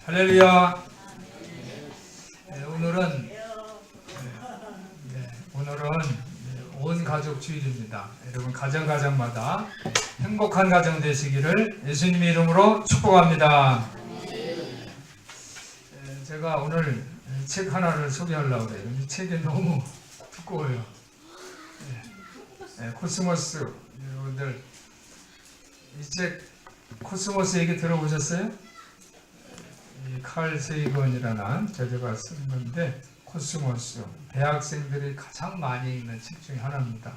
할렐루야. 오늘은 온 가족 주일입니다. 여러분 가정마다 행복한 가정 되시기를 예수님의 이름으로 축복합니다. 제가 오늘 책 하나를 소개하려고 해요. 이 책이 너무 두꺼워요. 코스모스. 여러분들 이 책 코스모스 얘기 들어보셨어요? 칼 세이건이라는 저자가 쓴 건데, 코스모스, 대학생들이 가장 많이 읽는 책 중에 하나입니다.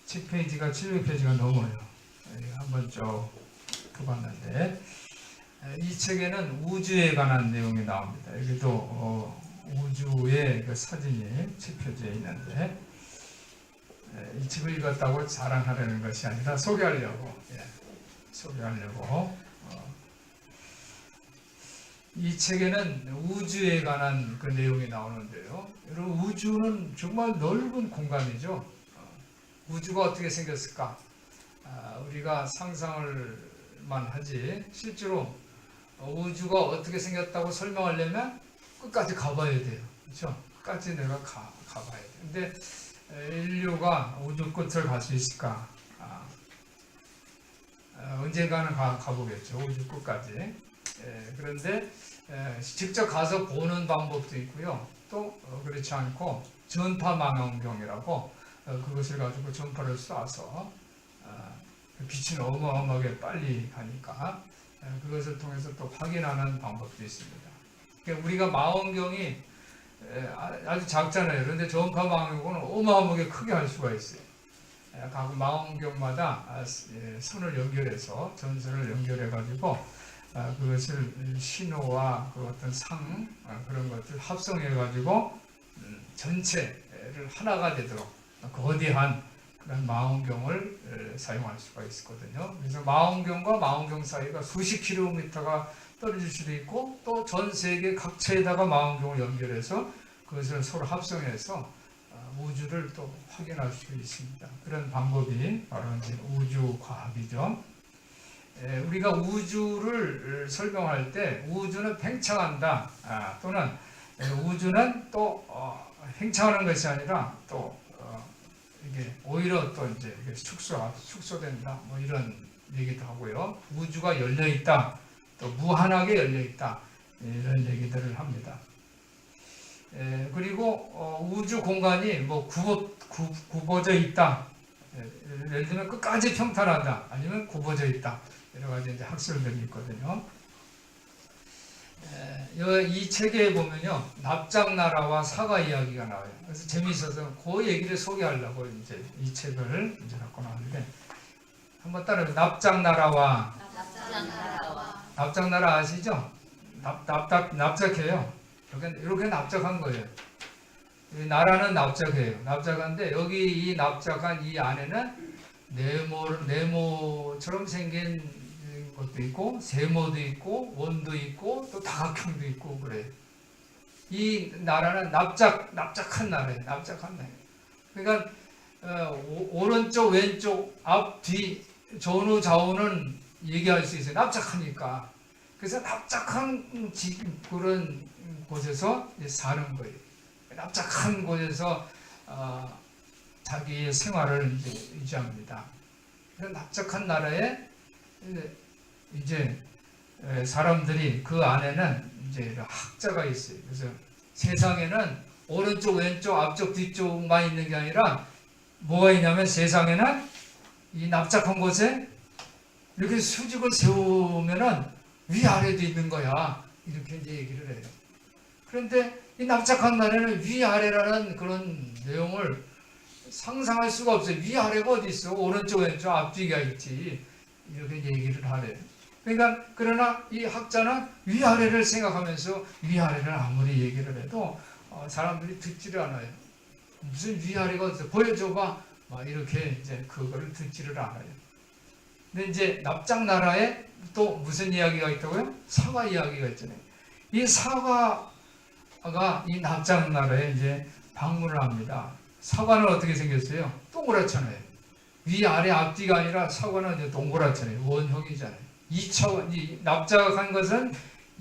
책 페이지가 700페이지가 넘어요. 한번 쭉 펴봤는데, 이 책에는 우주에 관한 내용이 나옵니다. 여기도 우주의 그 사진이 책표지에 있는데, 이 책을 읽었다고 자랑하려는 것이 아니라 소개하려고. 이 책에는 우주에 관한 그 내용이 나오는데요. 여러분, 우주는 정말 넓은 공간이죠. 우주가 어떻게 생겼을까? 우리가 상상을만 하지 실제로 우주가 어떻게 생겼다고 설명하려면 끝까지 가봐야 돼요. 그렇죠? 끝까지 내가 가봐야 돼. 근데 인류가 우주 끝을 갈 수 있을까? 언젠가는 가보겠죠. 우주 끝까지. 그런데 직접 가서 보는 방법도 있고요. 또 그렇지 않고 전파 망원경이라고 그것을 가지고 전파를 쏴서 빛이 어마어마하게 빨리 가니까 그것을 통해서 또 확인하는 방법도 있습니다. 그러니까 우리가 망원경이 아주 작잖아요. 그런데 전파 망원경은 어마어마하게 크게 할 수가 있어요. 각 망원경마다 선을 연결해서 전선을 연결해 가지고 그것을 신호와 그 어떤 그런 것들 합성해 가지고 전체를 하나가 되도록 거대한 그런 망원경을 사용할 수가 있거든요. 그래서 망원경과 망원경 사이가 수십 킬로미터가 떨어질 수도 있고, 또 전 세계 각처에다가 망원경을 연결해서 그것을 서로 합성해서 우주를 또 확인할 수 있습니다. 그런 방법이 바로 이제 우주과학이죠. 우리가 우주를 설명할 때 우주는 팽창한다, 또는 우주는 또 팽창하는 것이 아니라 또 이게 오히려 또 이제 축소된다, 뭐 이런 얘기도 하고요. 우주가 열려 있다, 또 무한하게 열려 있다, 이런 얘기들을 합니다. 그리고 우주 공간이 뭐 굽어져 있다, 예를 들면 끝까지 평탄하다, 아니면 굽어져 있다, 여러 가지 이제 학설들이 있거든요. 이 책에 보면요, 납작나라와 사과 이야기가 나와요. 그래서 재미있어서 그 얘기를 소개하려고 이제 이 책을 이제 갖고 나왔는데, 한번 따라해요. 납작나라 아시죠? 납작해요. 이렇게 납작한 거예요. 나라는 납작해요. 납작한데 여기 이 납작한 이 안에는 네모처럼 생긴 것도 있고, 세모도 있고, 원도 있고, 또 다각형도 있고 그래요. 이 나라는 납작한 나라예요. 납작한 나라. 그러니까 오른쪽, 왼쪽, 앞, 뒤, 전후, 좌우는 얘기할 수 있어요. 납작하니까. 그래서 납작한 그런 곳에서 사는 거예요. 납작한 곳에서 자기의 생활을 이제 유지합니다. 그래서 납작한 나라에 이제 사람들이 그 안에는 이제 학자가 있어요. 그래서 세상에는 오른쪽, 왼쪽, 앞쪽, 뒤쪽만 있는 게 아니라 뭐가 있냐면, 세상에는 이 납작한 곳에 이렇게 수직을 세우면은 위아래도 있는 거야. 이렇게 이제 얘기를 해요. 그런데 이 납작한 나라는 위아래라는 그런 내용을 상상할 수가 없어요. 위아래가 어디 있어? 오른쪽, 왼쪽, 앞뒤가 있지. 이렇게 얘기를 하래요. 그러니까 그러나 이 학자는 위아래를 생각하면서 위아래를 아무리 얘기를 해도 사람들이 듣지를 않아요. 무슨 위아래가 어디 보여줘봐, 막 이렇게 이제 그거를 듣지를 않아요. 근데 이제 납작나라에 또 무슨 이야기가 있다고요? 사과 이야기가 있잖아요. 이 사과가 이 납작나라에 이제 방문을 합니다. 사과는 어떻게 생겼어요? 동그랗잖아요. 위아래 앞뒤가 아니라 사과는 이제 동그랗잖아요. 원형이잖아요. 2차원, 이 납작한 것은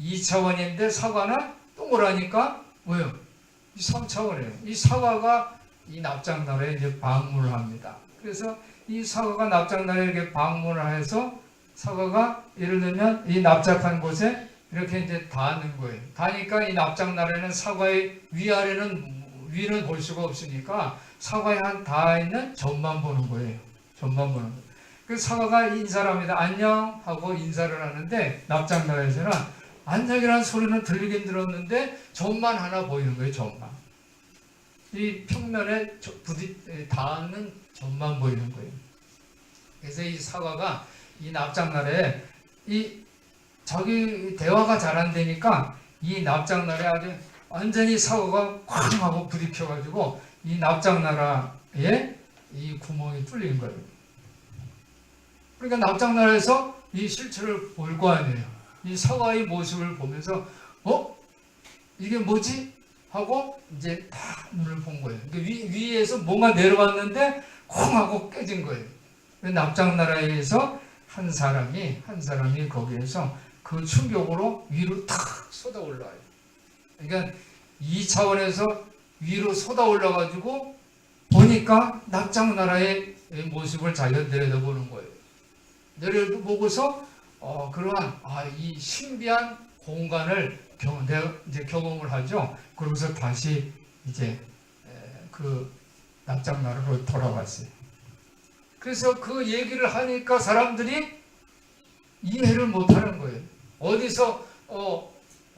2차원인데 사과는 동그라니까 뭐예요? 이 3차원이에요. 이 사과가 이 납작나라에 이제 방문을 합니다. 그래서 이 사과가 납작나라에 이렇게 방문을 해서 사과가 예를 들면 이 납작한 곳에 이렇게 이제 닿는 거예요. 닿으니까 이 납작나라에는 사과의 위는 볼 수가 없으니까 사과에 한 닿아 있는 점만 보는 거예요. 점만 보는 거예요. 그 사과가 인사를 합니다. 안녕 하고 인사를 하는데 납작나라에서는 안녕이라는 소리는 들리긴 들었는데 점만 하나 보이는 거예요. 점만. 이 평면에 닿는 점만 보이는 거예요. 그래서 이 사과가 이 납작나라에 저기 대화가 잘 안 되니까 이 납작나라에 아주 완전히 사과가 쾅 하고 부딪혀가지고 이 납작나라에 이 구멍이 뚫린 거예요. 그러니까 납작나라에서 이 실체를 볼 거 아니에요. 이 사과의 모습을 보면서 이게 뭐지? 하고 이제 다 눈을 본 거예요. 그러니까 위에서 뭔가 내려왔는데 콩 하고 깨진 거예요. 납작나라에서 한 사람이 거기에서 그 충격으로 위로 탁 쏟아 올라와요. 그러니까 2차원에서 위로 쏟아 올라가지고 보니까 납작나라의 모습을 자기가 내려다보는 거예요. 내려다보고서 그러한 이 신비한 공간을 이제 경험을 하죠. 그러면서 다시 이제 그 납작나라로 돌아왔어요. 그래서 그 얘기를 하니까 사람들이 이해를 못하는 거예요. 어디서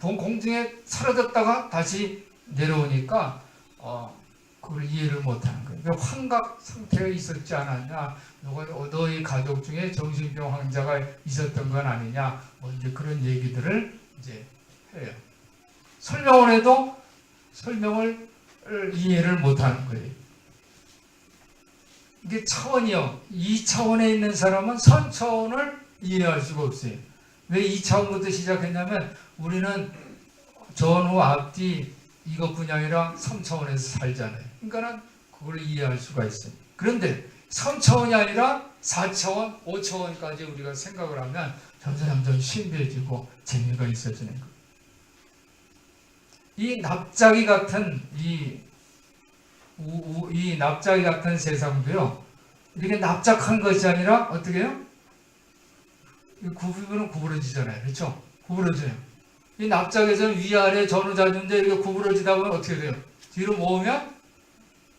공중에 사라졌다가 다시 내려오니까 그걸 이해를 못하는 거예요. 그러니까 환각 상태가 있었지 않았냐, 너희 가족 중에 정신병 환자가 있었던 건 아니냐, 뭐 이제 그런 얘기들을 이제 해요. 설명을 해도 설명을 이해를 못하는 거예요. 이게 차원이요. 2차원에 있는 사람은 3차원을 이해할 수가 없어요. 왜 2차원부터 시작했냐면 우리는 전후 앞뒤 이것뿐이 아니라 3차원에서 살잖아요. 그러니까는 그걸 이해할 수가 있어요. 그런데 3차원이 아니라 4차원, 5차원까지 우리가 생각을 하면 점점 신비해지고 재미가 있어지는 거예요. 이 납작이 같은 이 납작이 같은 세상도요, 이렇게 납작한 것이 아니라 어떻게 해요? 구부리면 구부러지잖아요. 그렇죠? 구부러져요. 이 납작에서는 위아래 전후좌우인데 이렇게 구부러지다 보면 어떻게 돼요? 뒤로 모으면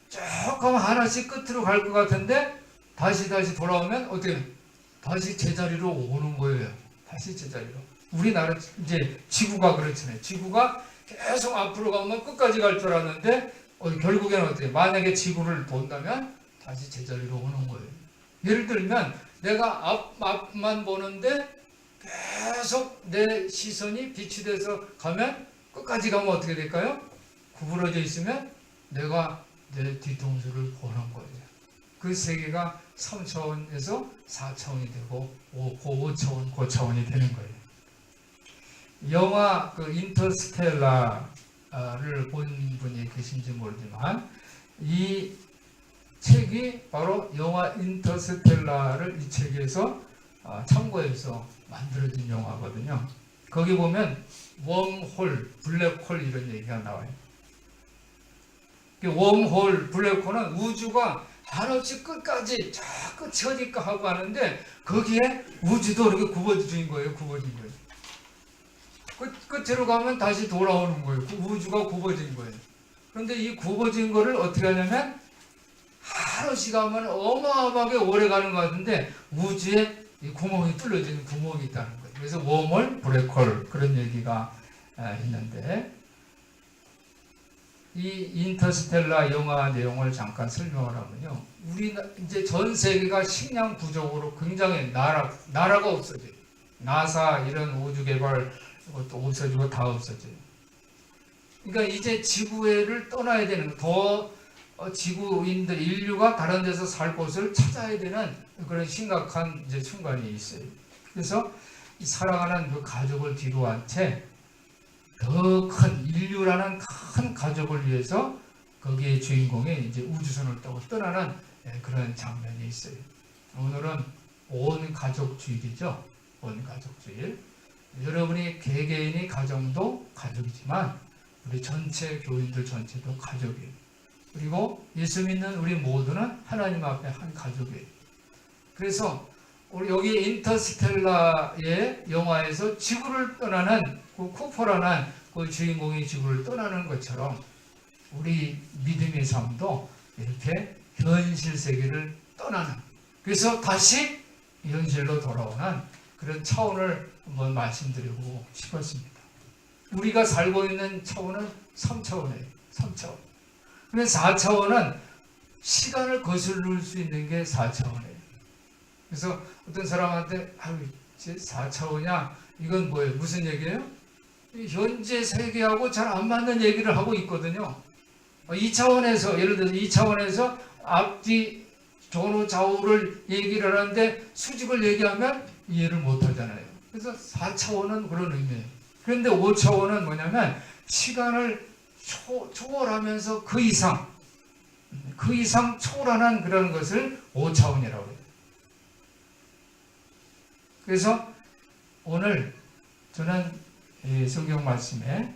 조금 하나씩 끝으로 갈 것 같은데 다시 돌아오면 어떻게 해요? 다시 제자리로 오는 거예요. 다시 제자리로. 우리나라 이제 지구가 그렇잖아요. 지구가 계속 앞으로 가면 끝까지 갈 줄 알았는데 결국에는 어떻게 해요? 만약에 지구를 본다면 다시 제자리로 오는 거예요. 예를 들면 내가 앞만 보는데 계속 내 시선이 비치돼서 가면 끝까지 가면 어떻게 될까요? 구부러져 있으면 내가 내 뒤통수를 보는 거예요. 그 세계가 3차원에서 4차원이 되고 5차원, 9차원이 되는 거예요. 영화 인터스텔라를 본 분이 계신지 모르지만 이 책이 바로 영화 인터스텔라를 이 책에서 참고해서 만들어진 영화거든요. 거기 보면 웜홀, 블랙홀 이런 얘기가 나와요. 웜홀, 블랙홀은 우주가 한없이 끝까지 저 끝이 어딜까 하고 하는데 거기에 우주도 이렇게 굽어진 거예요. 구워진 거예요. 끝으로 가면 다시 돌아오는 거예요. 우주가 굽어진 거예요. 그런데 이 굽어진 거를 어떻게 하냐면 한없이 가면 어마어마하게 오래 가는 것 같은데 우주에 이 구멍이 뚫려지는 구멍이 있다는 거예요. 그래서 웜홀, 블랙홀 그런 얘기가 있는데 이 인터스텔라 영화 내용을 잠깐 설명을 하면요. 이제 전 세계가 식량 부족으로 굉장히 나라가 없어져요. 나사 이런 우주 개발 것도 없어지고 다 없어져요. 그러니까 이제 지구를 떠나야 되는 더 지구인들 인류가 다른 데서 살 곳을 찾아야 되는 그런 심각한 이제 순간이 있어요. 그래서 이 사랑하는 그 가족을 뒤로한 채 더 큰 인류라는 큰 가족을 위해서 거기에 주인공이 이제 우주선을 타고 떠나는 그런 장면이 있어요. 오늘은 온 가족주일이죠. 온 가족주일. 여러분이 개개인이 가정도 가족이지만 우리 전체 교인들 전체도 가족이에요. 그리고 예수 믿는 우리 모두는 하나님 앞에 한 가족이에요. 그래서 우리 여기 인터스텔라의 영화에서 지구를 떠나는 그 쿠퍼라는 그 주인공이 지구를 떠나는 것처럼 우리 믿음의 삶도 이렇게 현실 세계를 떠나는, 그래서 다시 현실로 돌아오는 그런 차원을 한번 말씀드리고 싶었습니다. 우리가 살고 있는 차원은 3차원이에요. 3차원. 그래서 4차원은 시간을 거슬릴 수 있는 게 4차원이에요. 그래서 어떤 사람한테 이제 4차원이야? 이건 뭐예요? 무슨 얘기예요? 현재 세계하고 잘 안 맞는 얘기를 하고 있거든요. 2차원에서, 예를 들어서 2차원에서 앞뒤 전후 좌우를 얘기를 하는데 수직을 얘기하면 이해를 못 하잖아요. 그래서 4차원은 그런 의미예요. 그런데 5차원은 뭐냐면 시간을 초월하면서 그 이상 초월하는 그런 것을 5차원이라고 해요. 그래서 오늘 저는 이 성경 말씀에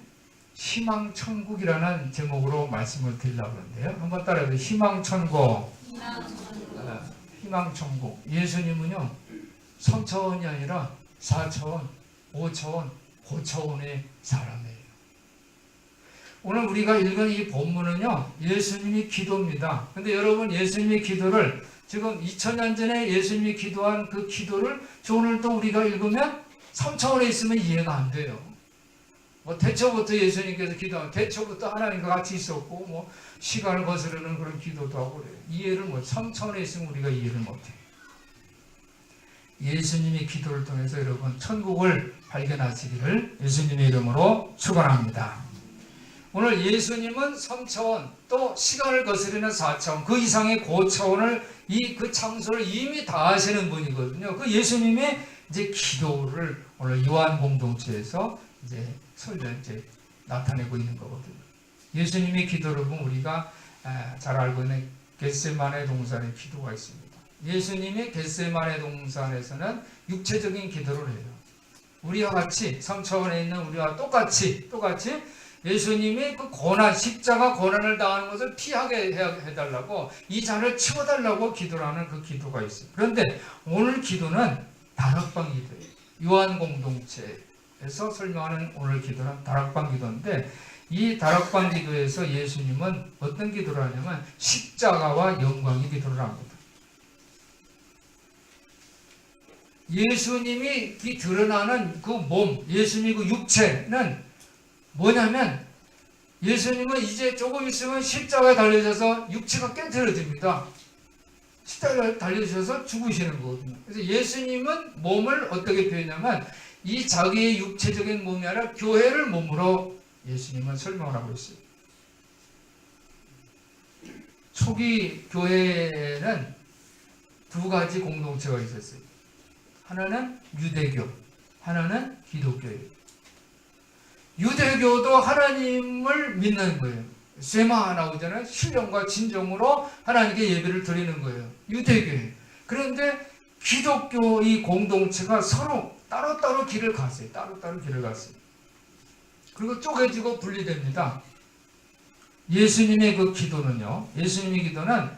희망천국이라는 제목으로 말씀을 드리려고 하는데요. 한번 따라해보세요. 희망천국. 희망천국. 예수님은요 3차원이 아니라 4차원, 5차원, 9차원의 사람이에요. 오늘 우리가 읽은 이 본문은요 예수님이 기도입니다. 근데 여러분, 예수님의 기도를 지금 2000년 전에 예수님이 기도한 그 기도를 오늘 또 우리가 읽으면 3차원에 있으면 이해가 안 돼요. 대초부터 예수님께서 기도하면 대초부터 하나님과 같이 있었고 시간을 거스르는 그런 기도도 하고 그래요. 이해를 3차원에 있으면 우리가 이해를 못해요. 예수님의 기도를 통해서 여러분 천국을 발견하시기를 예수님의 이름으로 축원합니다. 오늘 예수님은 3차원, 또 시간을 거스르는 4차원, 그 이상의 고차원을 그 창조를 이미 다 아시는 분이거든요. 그 예수님의 이제 기도를 오늘 요한 공동체에서 이제 나타내고 있는 거거든요. 예수님의 기도를 보면 우리가 잘 알고 있는 겟세마네 동산의 기도가 있습니다. 예수님이 겟세마네 동산에서는 육체적인 기도를 해요. 우리와 같이 3차원에 있는 우리와 똑같이 예수님이 그 십자가 고난을 당하는 것을 피하게 해달라고, 이 잔을 치워달라고 기도를 하는 그 기도가 있어요. 그런데 오늘 기도는 다락방 기도예요. 요한 공동체에서 설명하는 오늘 기도는 다락방 기도인데, 이 다락방 기도에서 예수님은 어떤 기도를 하냐면 십자가와 영광의 기도를 합니다. 예수님이 드러나는 그 몸, 예수님의 그 육체는 뭐냐면, 예수님은 이제 조금 있으면 십자가에 달려져서 육체가 깨트려집니다. 십자가에 달려져서 죽으시는 거거든요. 그래서 예수님은 몸을 어떻게 표현하냐면 이 자기의 육체적인 몸이 아니라 교회를 몸으로 예수님은 설명을 하고 있어요. 초기 교회에는 두 가지 공동체가 있었어요. 하나는 유대교, 하나는 기독교예요. 유대교도 하나님을 믿는 거예요. 쇠마 나오잖아요. 신령과 진정으로 하나님께 예배를 드리는 거예요. 유대교예요. 그런데 기독교 이 공동체가 서로 따로따로 길을 갔어요. 그리고 쪼개지고 분리됩니다. 예수님의 그 기도는요, 예수님의 기도는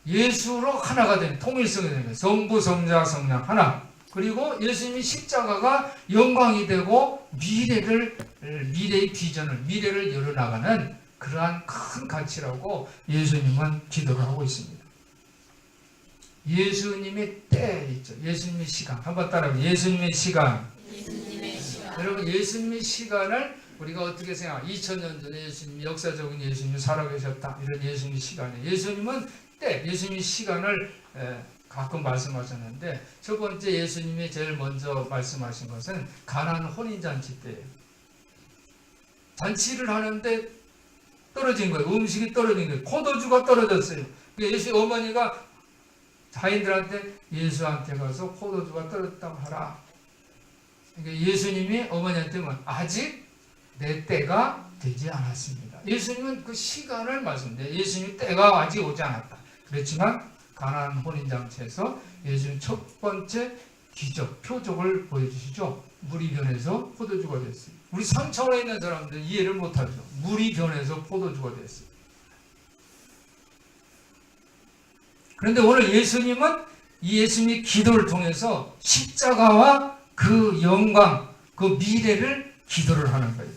예수로 하나가 되는 통일성이 되는 거예요. 성부, 성자, 성령 하나. 그리고 예수님이 십자가가 영광이 되고 미래의 비전을, 미래를 열어나가는 그러한 큰 가치라고 예수님은 기도를 하고 있습니다. 예수님의 때 있죠. 예수님의 시간. 한번 따라해보세요. 예수님의 시간. 여러분, 예수님의 시간을 우리가 어떻게 생각해요? 2000년 전에 예수님이, 역사적인 예수님이 살아계셨다. 이런 예수님의 시간에. 예수님은 때, 예수님의 시간을 가끔 말씀하셨는데, 첫 번째 예수님이 제일 먼저 말씀하신 것은 가나안 혼인잔치 때예요. 잔치를 하는데 떨어진 거예요. 음식이 떨어진 거예요. 포도주가 떨어졌어요. 예수 어머니가 자인들한테 예수한테 가서 포도주가 떨어졌다고 하라. 그러니까 예수님이 어머니한테 아직 내 때가 되지 않았습니다. 예수님은 그 시간을 말씀드려요. 예수님 때가 아직 오지 않았다. 그렇지만 가나안 혼인잔치에서 예수님 첫 번째 기적, 표적을 보여주시죠. 물이 변해서 포도주가 됐어요. 우리 3차원에 있는 사람들 이해를 못하죠. 물이 변해서 포도주가 됐어요. 그런데 오늘 예수님은 이 예수님이 기도를 통해서 십자가와 그 영광, 그 미래를 기도를 하는 거예요.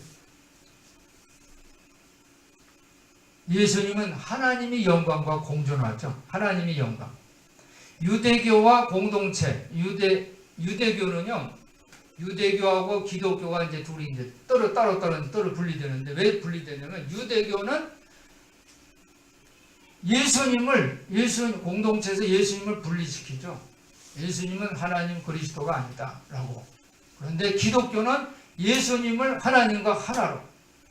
예수님은 하나님의 영광과 공존하죠. 하나님의 영광. 유대교와 공동체, 유대교는요, 유대교하고 기독교가 이제 둘이 이제 따로 분리되는데, 왜 분리되냐면, 유대교는 공동체에서 예수님을 분리시키죠. 예수님은 하나님 그리스도가 아니다 라고. 그런데 기독교는 예수님을 하나님과 하나로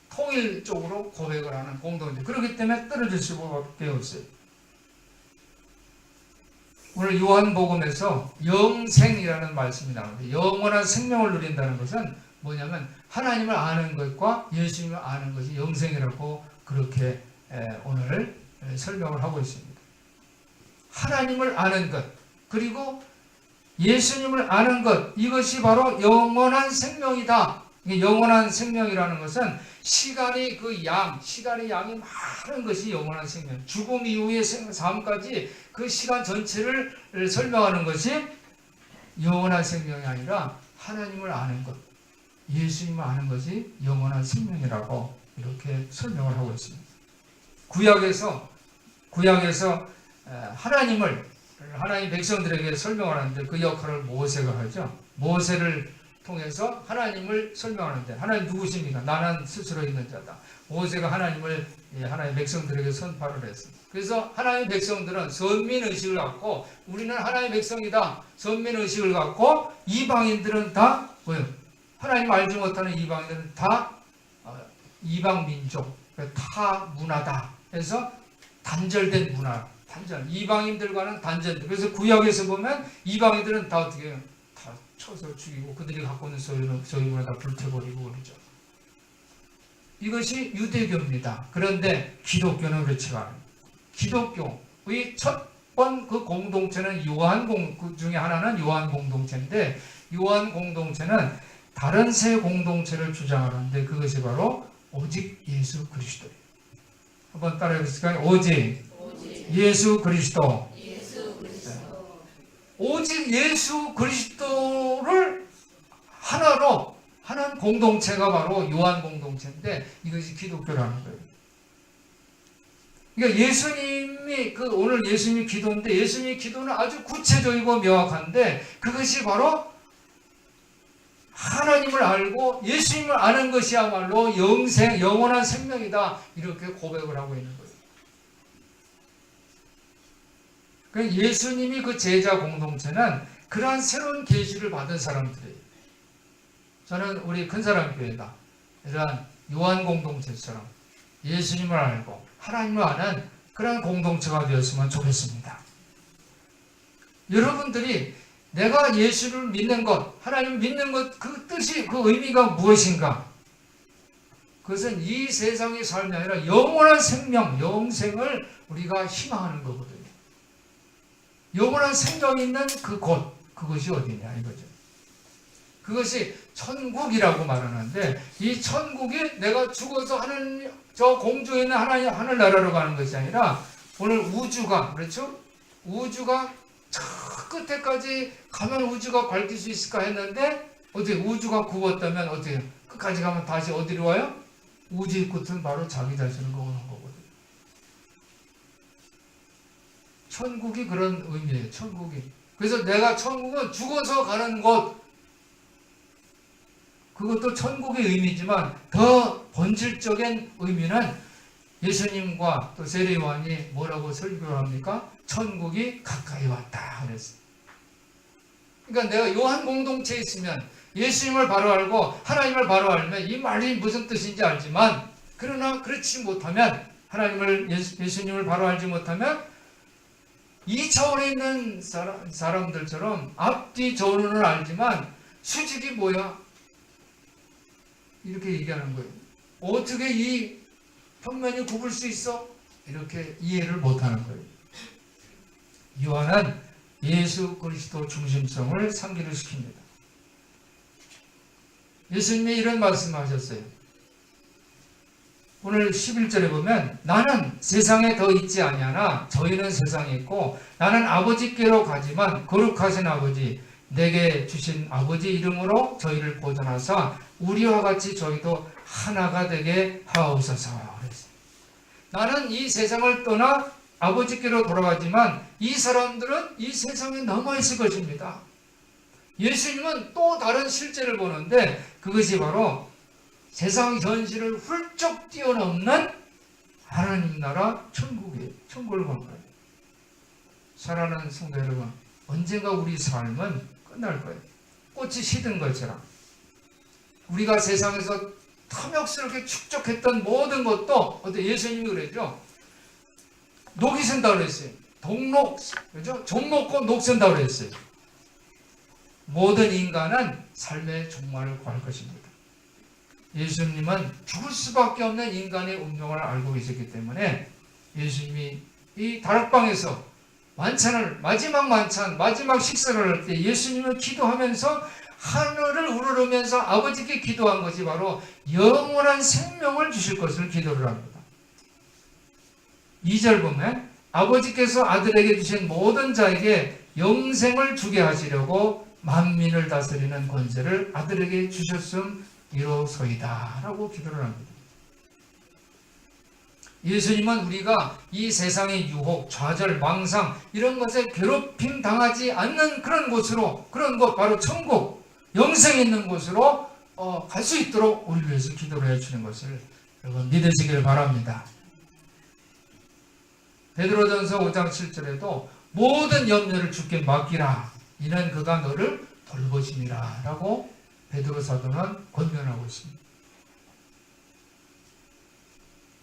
통일적으로 고백을 하는 공동체. 그렇기 때문에 떨어질 수밖에 없어요. 오늘 요한복음에서 영생이라는 말씀이 나오는데, 영원한 생명을 누린다는 것은 뭐냐면 하나님을 아는 것과 예수님을 아는 것이 영생이라고 그렇게 오늘 설명을 하고 있습니다. 하나님을 아는 것, 그리고 예수님을 아는 것, 이것이 바로 영원한 생명이다. 영원한 생명이라는 것은 시간의 양이 많은 것이 영원한 생명. 죽음 이후의 삶까지 그 시간 전체를 설명하는 것이 영원한 생명이 아니라 하나님을 아는 것, 예수님을 아는 것이 영원한 생명이라고 이렇게 설명을 하고 있습니다. 구약에서 하나님 백성들에게 설명을 하는데 그 역할을 모세가 하죠. 모세를 통해서 하나님을 설명하는데, 하나님 누구십니까? 나는 스스로 있는 자다. 모세가 하나님 백성들에게 선포를 했습니다. 그래서 하나님 백성들은 선민의식을 갖고, 우리는 하나님 백성이다, 선민의식을 갖고, 이방인들은 다 뭐예요? 하나님 알지 못하는 이방인들은 다 이방민족, 타 문화다. 그래서 단절된 문화, 이방인들과는 단절. 그래서 구약에서 보면 이방인들은 다 어떻게 해요? 다 쳐서 죽이고 그들이 갖고 있는 소유물을 다 불태버리고 그러죠. 이것이 유대교입니다. 그런데 기독교는 그렇지 않아요. 기독교의 첫 번 그 공동체는 그 중에 하나는 요한 공동체인데, 요한 공동체는 다른 세 공동체를 주장하는데 그것이 바로 오직 예수 그리스도예요. 한번 따라해 보실까요? 오직 예수 그리스도. 오직 예수 그리스도를 하나로 하는 공동체가 바로 요한 공동체인데, 이것이 기독교라는 거예요. 그러니까 예수님이 오늘 예수님이 기도인데, 예수님의 기도는 아주 구체적이고 명확한데, 그것이 바로 하나님을 알고 예수님을 아는 것이야말로 영원한 생명이다, 이렇게 고백을 하고 있는 거예요. 예수님이 그 제자 공동체는 그러한 새로운 계시를 받은 사람들이에요. 저는 우리 큰사랑교회가 이러한 요한 공동체처럼 예수님을 알고 하나님을 아는 그런 공동체가 되었으면 좋겠습니다. 여러분들이 내가 예수를 믿는 것, 하나님을 믿는 것, 그 뜻이, 그 의미가 무엇인가? 그것은 이 세상의 삶이 아니라 영원한 생명, 영생을 우리가 희망하는 거거든요. 영원한 생명이 있는 그것이 어디냐 이거죠. 그것이 천국이라고 말하는데, 이 천국이 내가 죽어서 저 공중에 있는 하늘나라로 가는 것이 아니라, 오늘 우주가, 그렇죠? 우주가 저 끝에까지 가면 우주가 밝힐 수 있을까 했는데, 어떻게 우주가 굽었다면 어떻게 끝까지 가면 다시 어디로 와요? 우주의 끝은 바로 자기 자신으로 오는 거거든요. 천국이 그런 의미예요. 천국이. 그래서 내가 천국은 죽어서 가는 곳, 그것도 천국의 의미지만 더 본질적인 의미는 예수님과 또 세례요한이 뭐라고 설교를 합니까? 천국이 가까이 왔다 그랬어요. 그러니까 내가 요한 공동체에 있으면 예수님을 바로 알고 하나님을 바로 알면 이 말이 무슨 뜻인지 알지만, 그러나 그렇지 못하면, 예수님을 바로 알지 못하면 2차원에 있는 사람들처럼 앞뒤 전후는 알지만 수직이 뭐야? 이렇게 얘기하는 거예요. 어떻게 이 평면이 굽을 수 있어? 이렇게 이해를 못하는 거예요. 요한은 예수 그리스도 중심성을 상기를 시킵니다. 예수님이 이런 말씀하셨어요. 오늘 11절에 보면 나는 세상에 더 있지 아니하나 저희는 세상에 있고 나는 아버지께로 가지만 거룩하신 아버지 내게 주신 아버지 이름으로 저희를 보존하사 우리와 같이 저희도 하나가 되게 하옵소서. 나는 이 세상을 떠나 아버지께로 돌아가지만 이 사람들은 이 세상에 남아있을 것입니다. 예수님은 또 다른 실제를 보는데 그것이 바로 세상 현실을 훌쩍 뛰어넘는 하나님 나라 천국이에요. 천국을 본 거예요. 사랑하는 성도 여러분, 언젠가 우리 삶은 끝날 거예요. 꽃이 시든 것처럼 우리가 세상에서 탐욕스럽게 축적했던 모든 것도 어때 예수님이 그랬죠. 녹이 쓴다고 그랬어요. 동록, 그죠? 종 먹고 녹 쓴다고 그랬어요. 모든 인간은 삶의 종말을 구할 것입니다. 예수님은 죽을 수밖에 없는 인간의 운명을 알고 계셨기 때문에 예수님이 이 다락방에서 만찬을 마지막 만찬, 마지막 식사를 할 때 예수님은 기도하면서 하늘을 우러르면서 아버지께 기도한 것이 바로 영원한 생명을 주실 것을 기도를 합니다. 2절 보면 아버지께서 아들에게 주신 모든 자에게 영생을 주게 하시려고 만민을 다스리는 권세를 아들에게 주셨음이로소이다 라고 기도를 합니다. 예수님은 우리가 이 세상의 유혹, 좌절, 망상 이런 것에 괴롭힘 당하지 않는 그런 곳으로, 그런 곳 바로 천국, 영생 있는 곳으로 갈 수 있도록 우리를 위해서 기도를 해주는 것을 여러분 믿으시길 바랍니다. 베드로전서 5장 7절에도 모든 염려를 주께 맡기라 이는 그가 너를 돌보심이라 라고 베드로 사도는 권면하고 있습니다.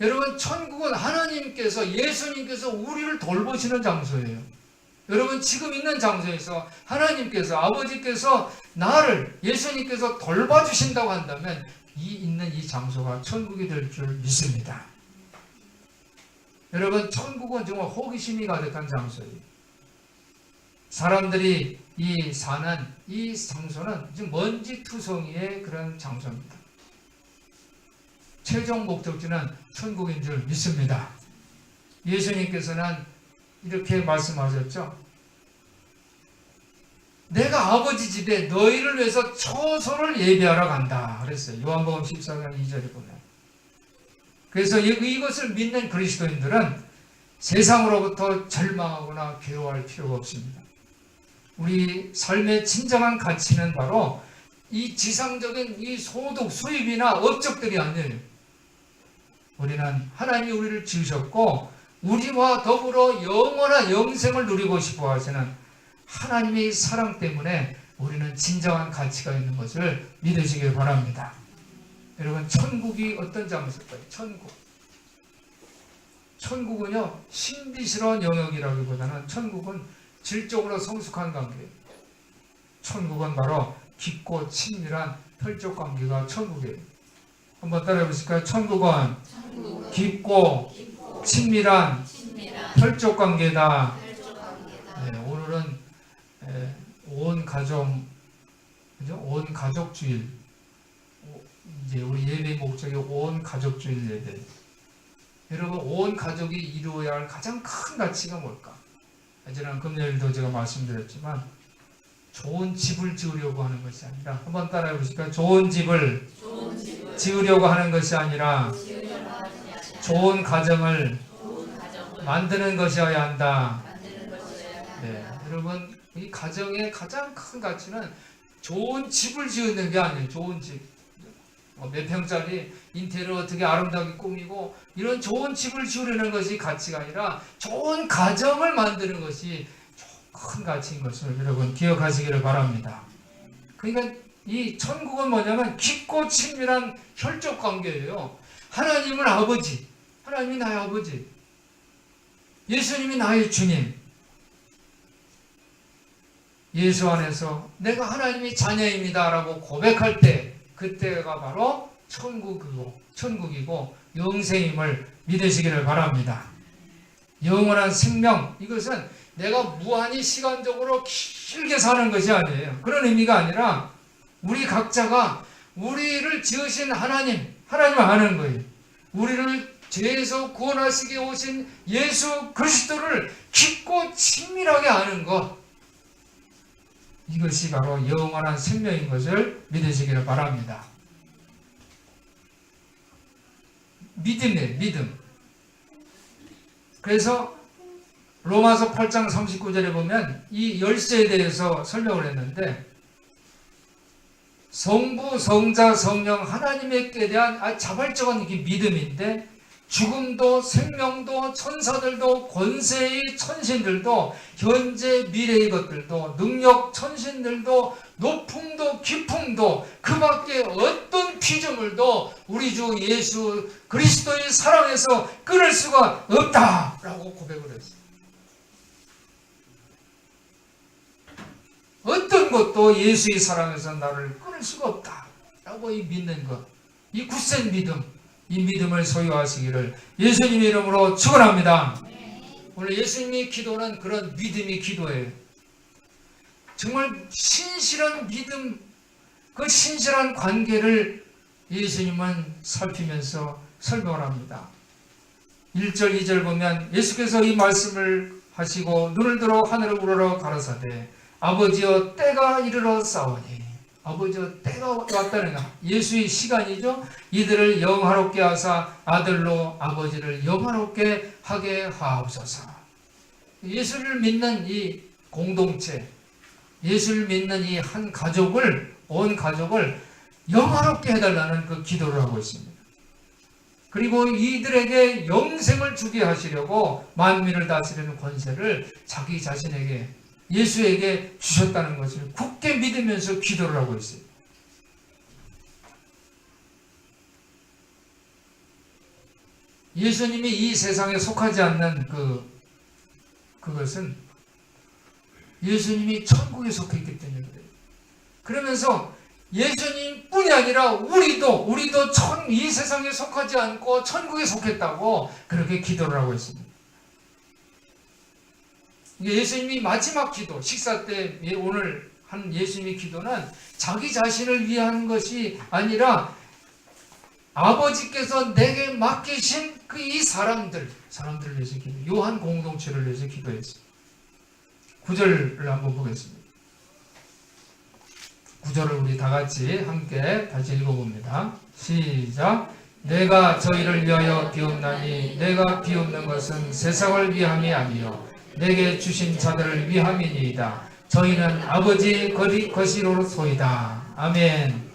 여러분 천국은 하나님께서 예수님께서 우리를 돌보시는 장소예요. 여러분 지금 있는 장소에서 하나님께서 아버지께서 나를 예수님께서 돌봐주신다고 한다면 있는 이 장소가 천국이 될 줄 믿습니다. 여러분 천국은 정말 호기심이 가득한 장소예요. 사람들이 사는 이 장소는 지금 먼지투성이의 그런 장소입니다. 최종 목적지는 천국인 줄 믿습니다. 예수님께서는 이렇게 말씀하셨죠. 내가 아버지 집에 너희를 위해서 처소를 예비하러 간다 그랬어요. 요한복음 14장 2절에 보면. 그래서 이것을 믿는 그리스도인들은 세상으로부터 절망하거나 괴로워할 필요가 없습니다. 우리 삶의 진정한 가치는 바로 이 지상적인 이 소득, 수입이나 업적들이 아니에요. 우리는 하나님이 우리를 지으셨고 우리와 더불어 영원한 영생을 누리고 싶어 하시는 하나님의 사랑 때문에 우리는 진정한 가치가 있는 것을 믿으시길 바랍니다. 여러분 천국이 어떤 장소일까요? 천국은요 신비스러운 영역이라기보다는 천국은 질적으로 성숙한 관계예요. 천국은 바로 깊고 친밀한 혈족 관계가 천국이에요. 한번 따라해 보실까요? 천국은 깊고 친밀한 혈족 관계다. 네, 오늘은 온 가족주일. 이제 우리 예배 목적이 온 가족주일 예배. 여러분 온 가족이 이루어야 할 가장 큰 가치가 뭘까? 지난 금요일도 제가 말씀드렸지만 좋은 집을 지으려고 하는 것이 아니라 한번 따라해 보실까요? 좋은 집을 지으려고 하는 것이 아니라 좋은 가정을 만드는 것이어야 한다. 네, 여러분 이 가정의 가장 큰 가치는 좋은 집을 지으는 게 아니에요. 좋은 집. 몇 평짜리 인테리어 어떻게 아름다게 꾸미고 이런 좋은 집을 지으려는 것이 가치가 아니라 좋은 가정을 만드는 것이 큰 가치인 것을 여러분 기억하시기를 바랍니다. 그러니까 이 천국은 뭐냐면 깊고 친밀한 혈족 관계예요. 하나님은 아버지, 하나님이 나의 아버지, 예수님이 나의 주님. 예수 안에서 내가 하나님의 자녀입니다 라고 고백할 때 그때가 바로 천국이고 영생임을 믿으시기를 바랍니다. 영원한 생명, 이것은 내가 무한히 시간적으로 길게 사는 것이 아니에요. 그런 의미가 아니라 우리 각자가 우리를 지으신 하나님 아는 거예요. 우리를 죄에서 구원하시기 오신 예수 그리스도를 깊고 친밀하게 아는 것, 이것이 바로 영원한 생명인 것을 믿으시기를 바랍니다. 믿음이에요. 믿음. 그래서 로마서 8장 39절에 보면 이 열쇠에 대해서 설명을 했는데, 성부, 성자, 성령 하나님께 대한 자발적인 믿음인데, 죽음도 생명도 천사들도 권세의 천신들도 현재 미래의 것들도 능력 천신들도 높음도 깊음도 그 밖에 어떤 피조물도 우리 주 예수 그리스도의 사랑에서 끊을 수가 없다라고 고백을 했어요. 어떤 것도 예수의 사랑에서 나를 끊을 수가 없다라고 믿는 것, 이 굳센 믿음, 이 믿음을 소유하시기를 예수님 이름으로 축원합니다. 오늘 예수님의 기도는 그런 믿음의 기도예요. 정말 신실한 믿음, 그 신실한 관계를 예수님은 살피면서 설명을 합니다. 1절 2절 보면 예수께서 이 말씀을 하시고 눈을 들어 하늘을 우러러 가라사대 아버지여 때가 이르러 싸우니, 아버지여 때가 왔다는 것, 예수의 시간이죠. 이들을 영화롭게 하사 아들로 아버지를 영화롭게 하게 하옵소서. 예수를 믿는 이 공동체, 예수를 믿는 이 한 가족을, 온 가족을 영화롭게 해달라는 그 기도를 하고 있습니다. 그리고 이들에게 영생을 주게 하시려고 만민을 다스리는 권세를 자기 자신에게, 예수에게 주셨다는 것을 굳게 믿으면서 기도를 하고 있어요. 예수님이 이 세상에 속하지 않는 그것은 예수님이 천국에 속해 있기 때문에 그래요. 그러면서 예수님뿐이 아니라 우리도 이 세상에 속하지 않고 천국에 속했다고 그렇게 기도를 하고 있습니다. 예수님이 마지막 기도, 식사 때 오늘 한 예수님의 기도는 자기 자신을 위한 것이 아니라 아버지께서 내게 맡기신 이 사람들을 위해서 기도, 요한 공동체를 위해서 기도했습니다. 9절을 한번 보겠습니다. 9절을 우리 다 같이 함께 다시 읽어봅니다. 시작. 내가 저희를 위하여 비옵나니 내가 비옵는 것은 세상을 위함이 아니요 내게 주신 자들을 위함이니이다. 저희는 아버지 것이로소이다. 아멘.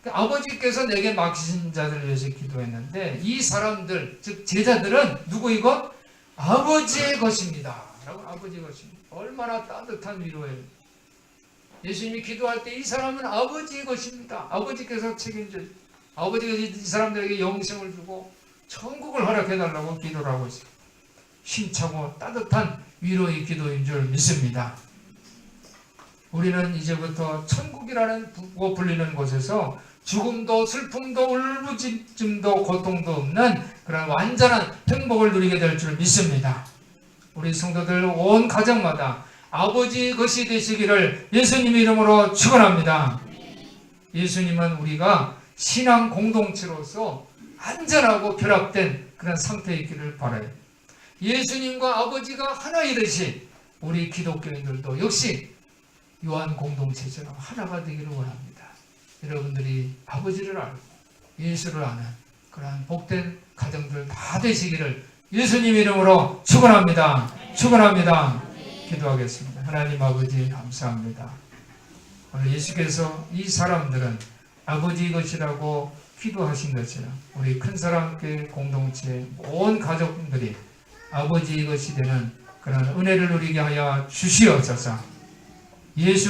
아버지께서 내게 맡기신 자들을 위해서 기도했는데, 이 사람들, 즉 제자들은 누구이고? 아버지의 것입니다. 라고, 아버지의 것입니다. 얼마나 따뜻한 위로예요. 예수님이 기도할 때 이 사람은 아버지의 것입니다. 아버지께서 책임져, 아버지가 이 사람들에게 영생을 주고 천국을 허락해달라고 기도를 하고 있습니다. 힘차고 따뜻한 위로의 기도인 줄 믿습니다. 우리는 이제부터 천국이라는 불리는 곳에서 죽음도 슬픔도 울부짖음도 고통도 없는 그런 완전한 행복을 누리게 될 줄 믿습니다. 우리 성도들 온 가정마다 아버지 것이 되시기를 예수님 이름으로 축원합니다. 예수님은 우리가 신앙 공동체로서 안전하고 결합된 그런 상태에 있기를 바라요. 예수님과 아버지가 하나이듯이 우리 기독교인들도 역시 요한 공동체처럼 하나가 되기를 원합니다. 여러분들이 아버지를 알고 예수를 아는 그러한 복된 가정들 다 되시기를 예수님 이름으로 축원합니다. 축원합니다. 기도하겠습니다. 하나님 아버지 감사합니다. 오늘 예수께서 이 사람들은 아버지 것이라고 기도하신 것처럼 우리 큰 사람교회 공동체 온 가족들이 아버지 것이 되는 그런 은혜를 누리게 하여 주시옵소서. 예수